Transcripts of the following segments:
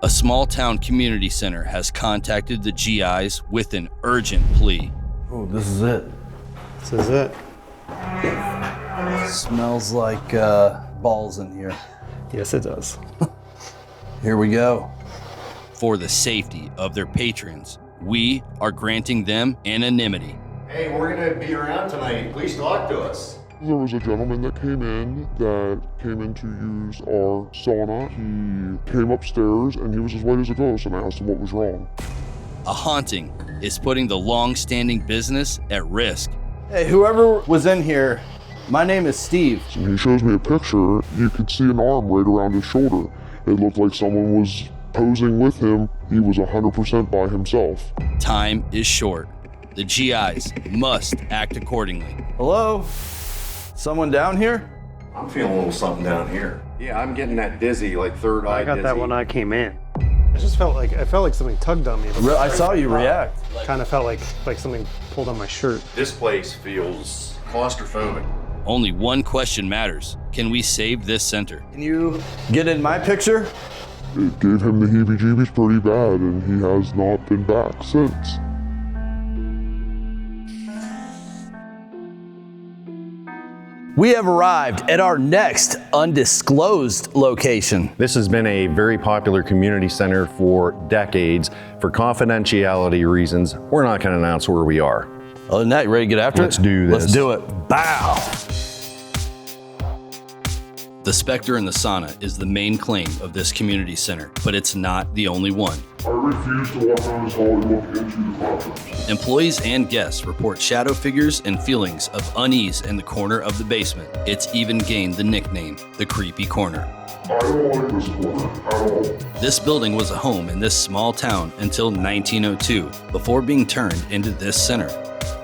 A small town community center has contacted the GIs with an urgent plea. Oh, this is it. This is it. Smells like balls in here. Yes, it does. Here we go. For the safety of their patrons, we are granting them anonymity. Hey, we're gonna be around tonight. Please talk to us. There was a gentleman that came in to use our sauna. He came upstairs and he was as white as a ghost, and I asked him what was wrong. A haunting is putting the long-standing business at risk. Hey, whoever was in here, my name is Steve. And he shows me a picture. You could see an arm right around his shoulder. It looked like someone was posing with him. He was 100% by himself. Time is short. The GIs must act accordingly. Hello? Someone down here? I'm feeling a little something down here. Yeah, I'm getting that dizzy, like third eye I got dizzy. that when I came in. I just felt like something tugged on me. I saw you react. Kind of felt like something pulled on my shirt. This place feels claustrophobic. Only one question matters. Can we save this center? Can you get in my picture? It gave him the heebie-jeebies pretty bad, and he has not been back since. We have arrived at our next undisclosed location. This has been a very popular community center for decades. For confidentiality reasons, we're not gonna announce where we are. Other than that, you ready to get after Let's it? do this. Let's do it. Bow. The Spectre and the Sauna is the main claim of this community center, but it's not the only one. I refuse to walk down this hall and look into the classrooms. Employees and guests report shadow figures and feelings of unease in the corner of the basement. It's even gained the nickname, the Creepy Corner. I don't like this corner at all. This building was a home in this small town until 1902, before being turned into this center.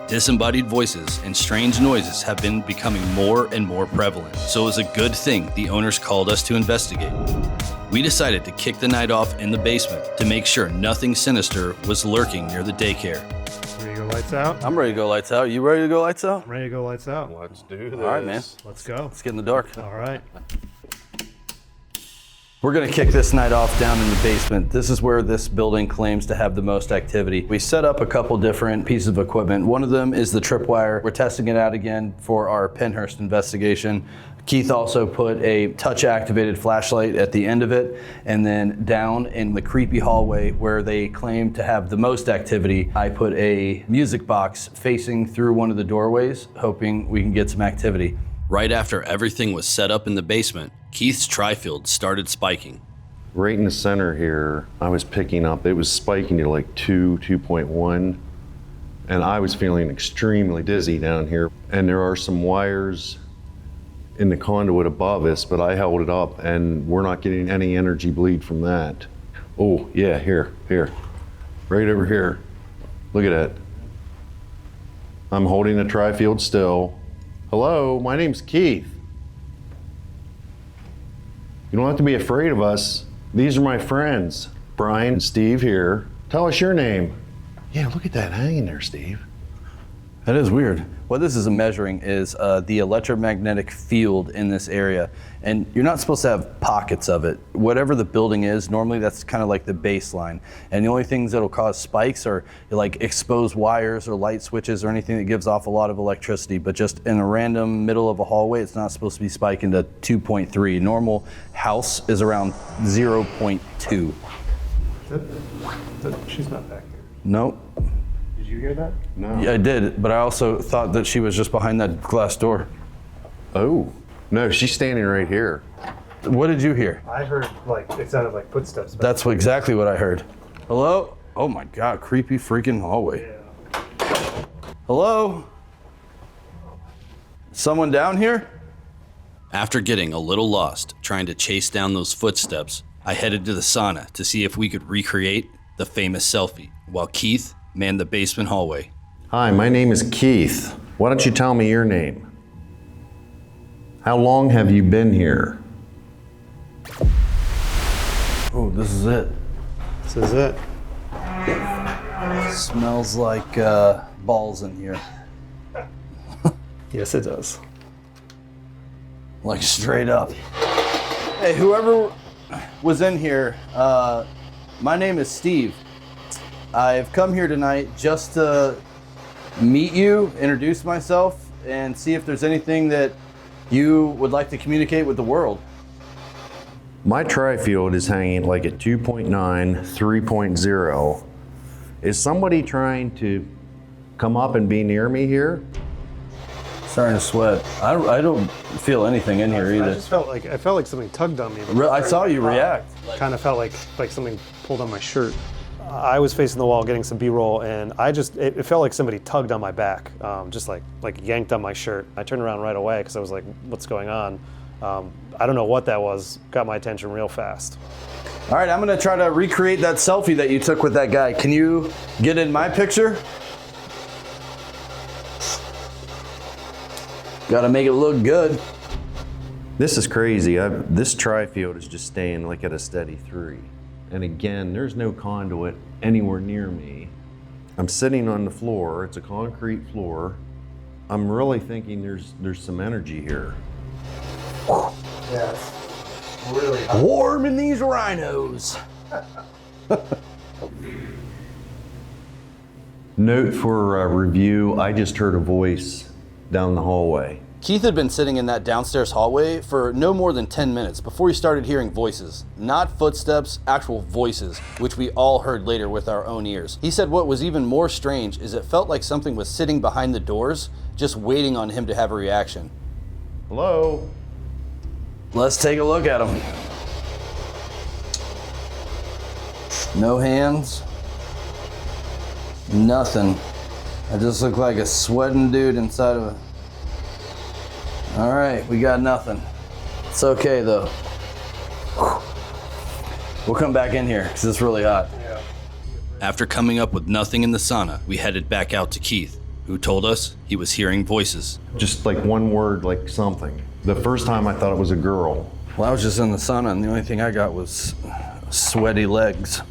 Disembodied voices and strange noises have been becoming more and more prevalent, so it was a good thing the owners called us to investigate. We decided to kick the night off in the basement to make sure nothing sinister was lurking near the daycare. Ready to go lights out? I'm ready to go lights out. You ready to go lights out? I'm ready to go lights out. Let's do this. All right, man. Let's go. Let's get in the dark. All right. We're gonna kick this night off down in the basement. This is where this building claims to have the most activity. We set up a couple different pieces of equipment. One of them is the tripwire. We're testing it out again for our Pennhurst investigation. Keith also put a touch-activated flashlight at the end of it, and then down in the creepy hallway where they claim to have the most activity, I put a music box facing through one of the doorways, hoping we can get some activity. Right after everything was set up in the basement, Keith's tri-field started spiking. Right in the center here, I was picking up, it was spiking to like 2.1, and I was feeling extremely dizzy down here. And there are some wires in the conduit above us, but I held it up and we're not getting any energy bleed from that. Oh yeah, here, right over here. Look at that. I'm holding the tri-field still. Hello, my name's Keith. You don't have to be afraid of us. These are my friends, Brian and Steve here. Tell us your name. Yeah, look at that hanging there, Steve. That is weird. What this is measuring is the electromagnetic field in this area. And you're not supposed to have pockets of it. Whatever the building is, normally that's kind of like the baseline. And the only things that'll cause spikes are like exposed wires or light switches or anything that gives off a lot of electricity. But just in a random middle of a hallway, it's not supposed to be spiking to 2.3. Normal house is around 0.2. She's not back here. Nope. Did you hear that? No. Yeah, I did, but I also thought that she was just behind that glass door. Oh, no, she's standing right here. What did you hear? I heard it sounded like footsteps. That's exactly what I heard. Hello? Oh my God, creepy freaking hallway. Yeah. Hello? Someone down here? After getting a little lost trying to chase down those footsteps, I headed to the sauna to see if we could recreate the famous selfie, while Keith manned the basement hallway. Hi, my name is Keith. Why don't you tell me your name? How long have you been here? Oh, this is it. This is it. Smells like balls in here. Yes, it does. Like straight up. Hey, whoever was in here, My name is Steve. I've come here tonight just to meet you, introduce myself, and see if there's anything that you would like to communicate with the world. My tri-field is hanging like at 2.9, 3.0. Is somebody trying to come up and be near me here? Starting to sweat. I don't feel anything in here I either. just felt like something tugged on me. I saw you react. Kind of felt like something pulled on my shirt. I was facing the wall getting some B-roll, and it felt like somebody tugged on my back, just like yanked on my shirt. I turned around right away because I was like, what's going on? I don't know what that was. Got my attention real fast. All right, I'm gonna try to recreate that selfie that you took with that guy. Can you get in my picture? Gotta make it look good. This is crazy. This tri-field is just staying like at a steady 3. And again, there's no conduit anywhere near me. I'm sitting on the floor. It's a concrete floor. I'm really thinking there's some energy here. Yes. Really hot. Warm in these rhinos. Note for review, I just heard a voice down the hallway. Keith had been sitting in that downstairs hallway for no more than 10 minutes before he started hearing voices. Not footsteps, actual voices, which we all heard later with our own ears. He said what was even more strange is it felt like something was sitting behind the doors, just waiting on him to have a reaction. Hello? Let's take a look at him. No hands. Nothing. I just look like a sweating dude inside of a... All right, we got nothing. It's okay though. We'll come back in here because it's really hot. After coming up with nothing in the sauna, we headed back out to Keith, who told us he was hearing voices. Just like one word, like something. The first time I thought it was a girl. Well, I was just in the sauna and the only thing I got was sweaty legs.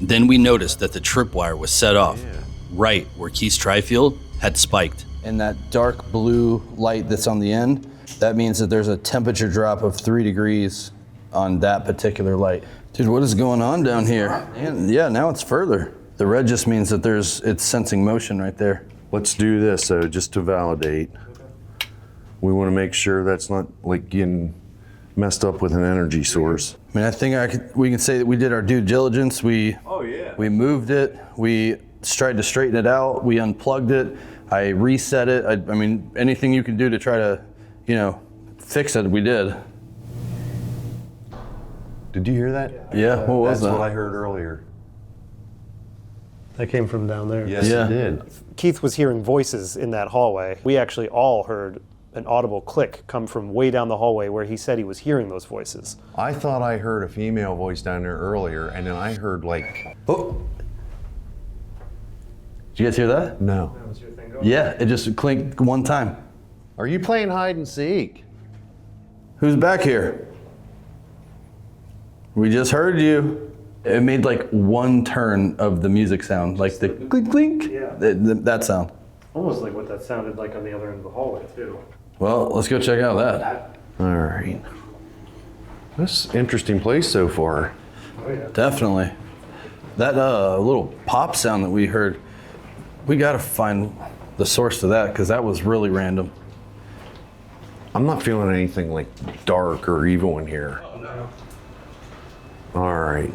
Then we noticed that the tripwire was set off, right where Keith's tri-field had spiked. And that dark blue light that's on the end, that means that there's a temperature drop of 3 degrees on that particular light. Dude, what is going on down here? And yeah, now it's further. The red just means that it's sensing motion right there. Let's do this, so just to validate. We want to make sure that's not like getting messed up with an energy source. I mean, I think we can say that we did our due diligence. We moved it. We tried to straighten it out. We unplugged it. I reset it. I mean, anything you can do to try to, fix it, we did. Did you hear that? Yeah, what was that? That's what I heard earlier. That came from down there. Yes, Yeah. it did. Keith was hearing voices in that hallway. We actually all heard an audible click come from way down the hallway where he said he was hearing those voices. I thought I heard a female voice down there earlier, and then I heard like, Oh. Did you guys hear that? no. Yeah, it just clinked one time. Are you playing hide and seek? Who's back here? We just heard you. It made like one turn of the music sound, like the clink clink, that sound. Almost like what that sounded like on the other end of the hallway, too. Well, let's go check out that. All right. This is an interesting place so far. Oh, yeah. Definitely. That little pop sound that we heard, we gotta find the source to that because that was really random. I'm not feeling anything like dark or evil in here. Oh, no. All right.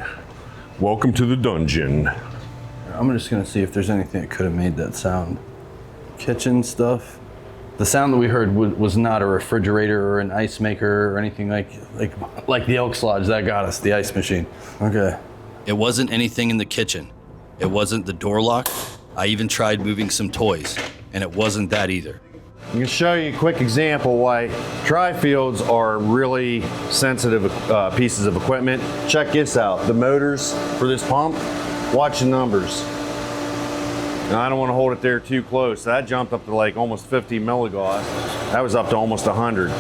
Welcome to the dungeon. I'm just gonna see if there's anything that could have made that sound. Kitchen stuff. The sound that we heard was not a refrigerator or an ice maker or anything like the Elks Lodge. That got us, the ice machine. Okay. It wasn't anything in the kitchen. It wasn't the door lock. I even tried moving some toys, and it wasn't that either. I'm gonna show you a quick example why tri-fields are really sensitive pieces of equipment. Check this out. The motors for this pump, watch the numbers. Now, I don't want to hold it there too close. That jumped up to like almost 50 milligauss. That was up to almost 100.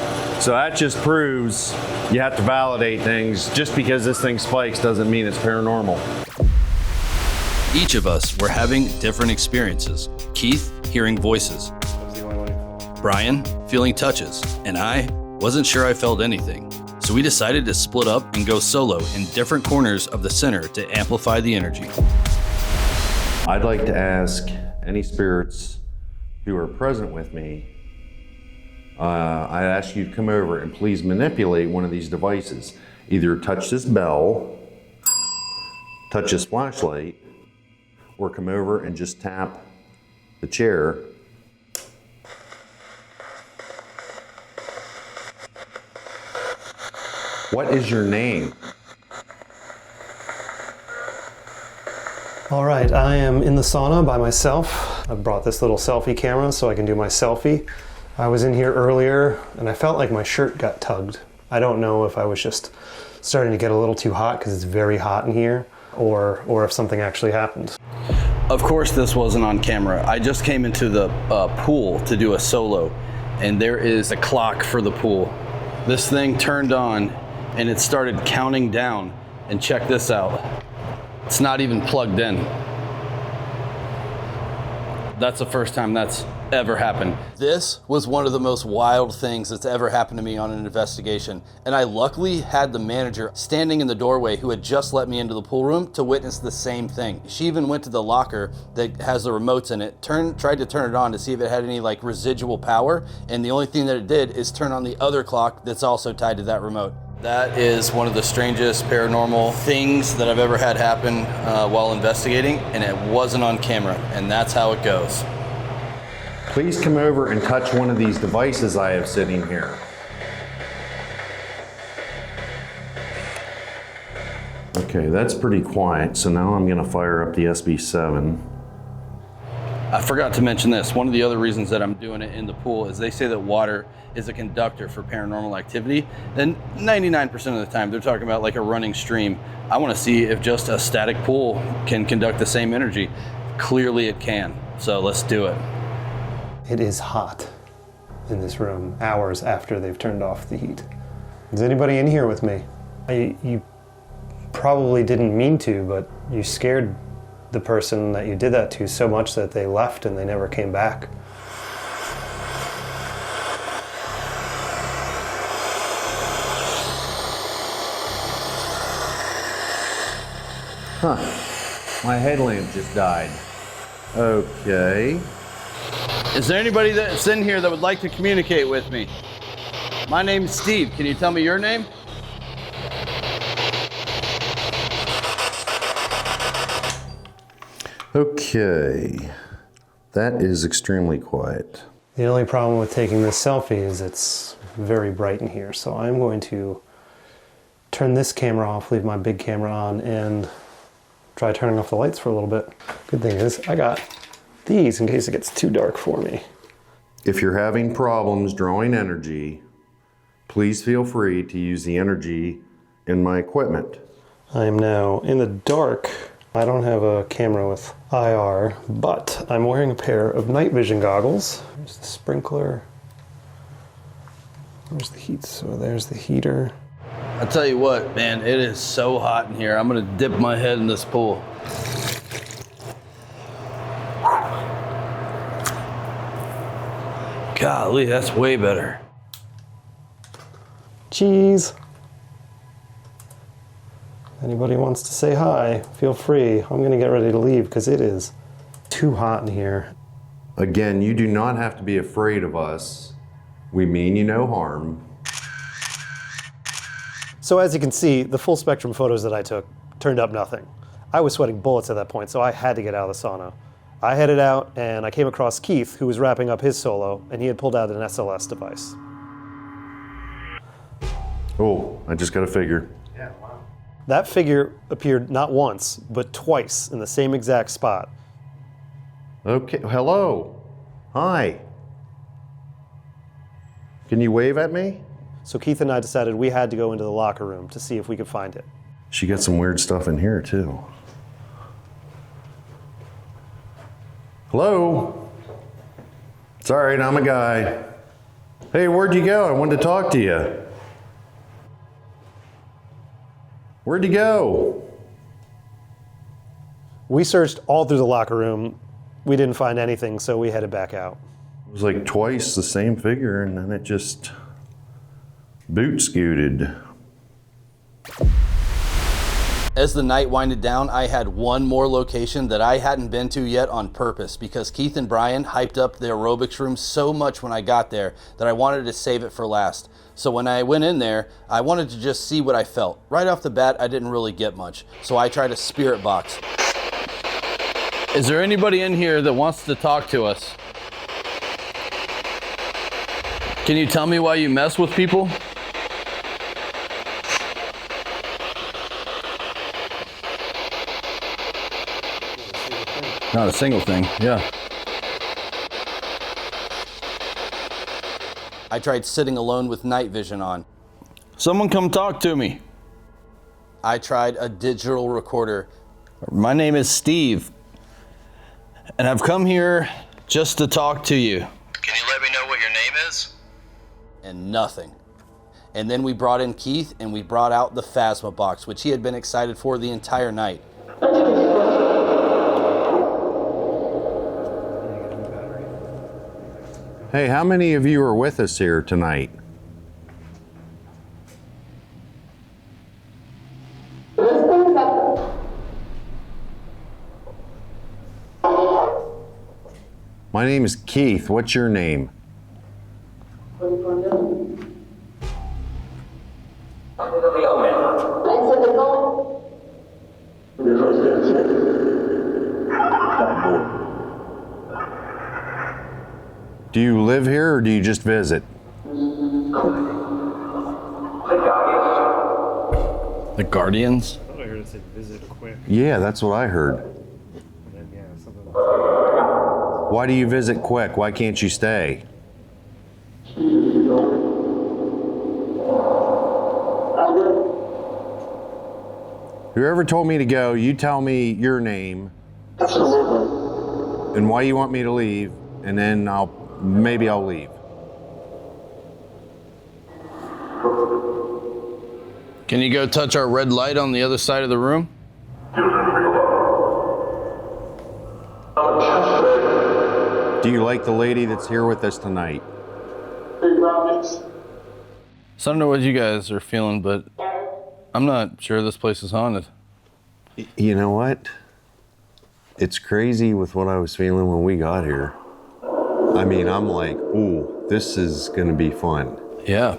So that just proves you have to validate things. Just because this thing spikes doesn't mean it's paranormal. Each of us were having different experiences. Keith hearing voices, That was the only one. Brian feeling touches, and I wasn't sure I felt anything. So we decided to split up and go solo in different corners of the center to amplify the energy. I'd like to ask any spirits who are present with me, I ask you to come over and please manipulate one of these devices. Either touch this bell, touch this flashlight, or come over and just tap the chair. What is your name? All right, I am in the sauna by myself. I brought this little selfie camera so I can do my selfie. I was in here earlier and I felt like my shirt got tugged. I don't know if I was just starting to get a little too hot because it's very hot in here, or if something actually happened. Of course this wasn't on camera. I just came into the pool to do a solo, and there is a clock for the pool. This thing turned on and it started counting down, and check this out. It's not even plugged in. That's the first time that's ever happened. This was one of the most wild things that's ever happened to me on an investigation. And I luckily had the manager standing in the doorway who had just let me into the pool room to witness the same thing. She even went to the locker that has the remotes in it, tried to turn it on to see if it had any like residual power. And the only thing that it did is turn on the other clock that's also tied to that remote. That is one of the strangest paranormal things that I've ever had happen while investigating, and it wasn't on camera, and that's how it goes. Please come over and touch one of these devices I have sitting here. Okay, that's pretty quiet, so now I'm going to fire up the SB7. I forgot to mention this. One of the other reasons that I'm doing it in the pool is they say that water is a conductor for paranormal activity. Then 99% of the time they're talking about like a running stream. I want to see if just a static pool can conduct the same energy. Clearly it can. So let's do it. It is hot in this room hours after they've turned off the heat. Is anybody in here with me? You probably didn't mean to, but you scared the person that you did that to so much that they left and they never came back. Huh. My headlamp just died. Okay. Is there anybody that's in here that would like to communicate with me? My name's Steve. Can you tell me your name? Okay. That is extremely quiet. The only problem with taking this selfie is it's very bright in here, so I'm going to turn this camera off, leave my big camera on, and try turning off the lights for a little bit. Good thing is I got these in case it gets too dark for me. If you're having problems drawing energy, please feel free to use the energy in my equipment. I am now in the dark. I don't have a camera with IR, but I'm wearing a pair of night vision goggles. There's the sprinkler. Where's the heat? So there's the heater. I'll tell you what, man, it is so hot in here. I'm gonna dip my head in this pool. Golly, that's way better. Cheese. Anybody wants to say hi, feel free. I'm gonna get ready to leave because it is too hot in here. Again, you do not have to be afraid of us. We mean you no harm. So as you can see, the full spectrum photos that I took turned up nothing. I was sweating bullets at that point, so I had to get out of the sauna. I headed out and I came across Keith, who was wrapping up his solo, and he had pulled out an SLS device. Oh, I just got a figure. That figure appeared not once, but twice in the same exact spot. Okay, hello. Hi. Can you wave at me? So Keith and I decided we had to go into the locker room to see if we could find it. She got some weird stuff in here too. Hello? It's all right, I'm a guy. Hey, where'd you go? I wanted to talk to you. Where'd you go? We searched all through the locker room. We didn't find anything, so we headed back out. It was like twice the same figure, and then it just boot scooted. As the night winded down, I had one more location that I hadn't been to yet on purpose because Keith and Brian hyped up the aerobics room so much when I got there that I wanted to save it for last. So when I went in there, I wanted to just see what I felt. Right off the bat, I didn't really get much. So I tried a spirit box. Is there anybody in here that wants to talk to us? Can you tell me why you mess with people? Not a single thing, yeah. I tried sitting alone with night vision on. Someone come talk to me. I tried a digital recorder. My name is Steve, and I've come here just to talk to you. Can you let me know what your name is? And nothing. And then we brought in Keith and we brought out the Phasma box, which he had been excited for the entire night. Hey, how many of you are with us here tonight? My name is Keith. What's your name? Do you live here or do you just visit? The Guardians? I heard it say visit quick. Yeah, that's what I heard. And then, yeah, something. Why do you visit quick? Why can't you stay? Whoever told me to go, you tell me your name and why you want me to leave, and then maybe I'll leave. Can you go touch our red light on the other side of the room? Do you like the lady that's here with us tonight? So I don't know what you guys are feeling, but I'm not sure this place is haunted. You know what? It's crazy with what I was feeling when we got here. I mean, I'm like, ooh, this is gonna be fun. Yeah.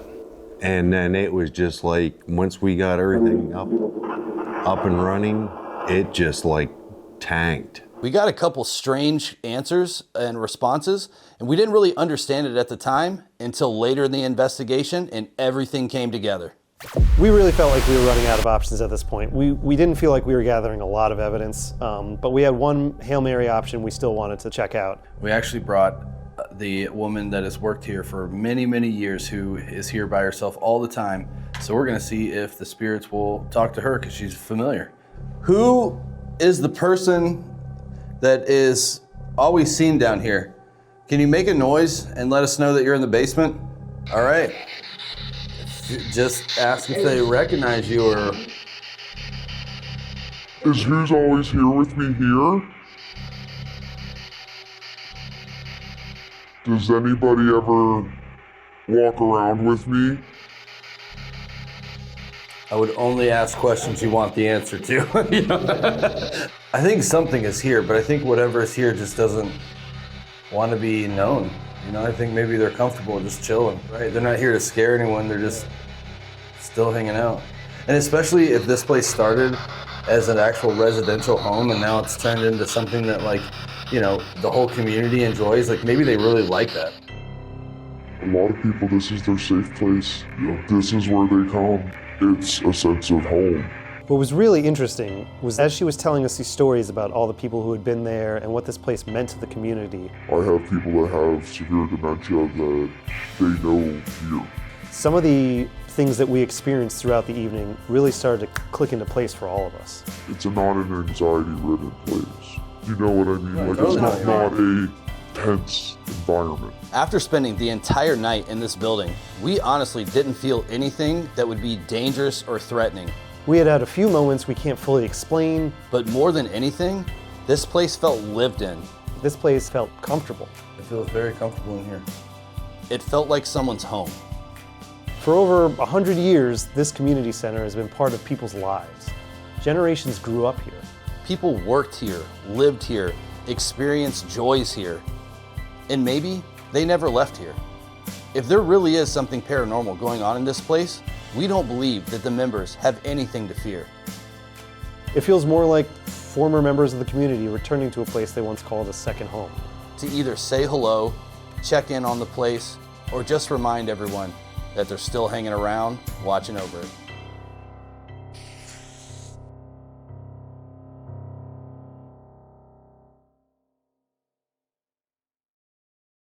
And then it was just like, once we got everything up and running, it just like tanked. We got a couple strange answers and responses, and we didn't really understand it at the time until later in the investigation, and everything came together. We really felt like we were running out of options at this point. We didn't feel like we were gathering a lot of evidence, but we had one Hail Mary option we still wanted to check out. We actually brought the woman that has worked here for many, many years, who is here by herself all the time. So we're gonna see if the spirits will talk to her because she's familiar. Who is the person that is always seen down here? Can you make a noise and let us know that you're in the basement? All right. Just ask if they recognize you or... Is who's always here with me here? Does anybody ever walk around with me? I would only ask questions you want the answer to. You know? I think something is here, but I think whatever is here just doesn't want to be known. You know, I think maybe they're comfortable just chilling, right? They're not here to scare anyone, they're just still hanging out. And especially if this place started as an actual residential home and now it's turned into something that, like, you know, the whole community enjoys, like maybe they really like that. A lot of people, this is their safe place. This is where they come. It's a sense of home. What was really interesting was as she was telling us these stories about all the people who had been there and what this place meant to the community. I have people that have severe dementia that they know here. Some of the things that we experienced throughout the evening really started to click into place for all of us. It's not an anxiety-ridden place. You know what I mean? Like, it's not a tense environment. After spending the entire night in this building, we honestly didn't feel anything that would be dangerous or threatening. We had a few moments we can't fully explain. But more than anything, this place felt lived in. This place felt comfortable. It feels very comfortable in here. It felt like someone's home. For over 100 years, this community center has been part of people's lives. Generations grew up here. People worked here, lived here, experienced joys here, and maybe they never left here. If there really is something paranormal going on in this place, we don't believe that the members have anything to fear. It feels more like former members of the community returning to a place they once called a second home. To either say hello, check in on the place, or just remind everyone that they're still hanging around, watching over it.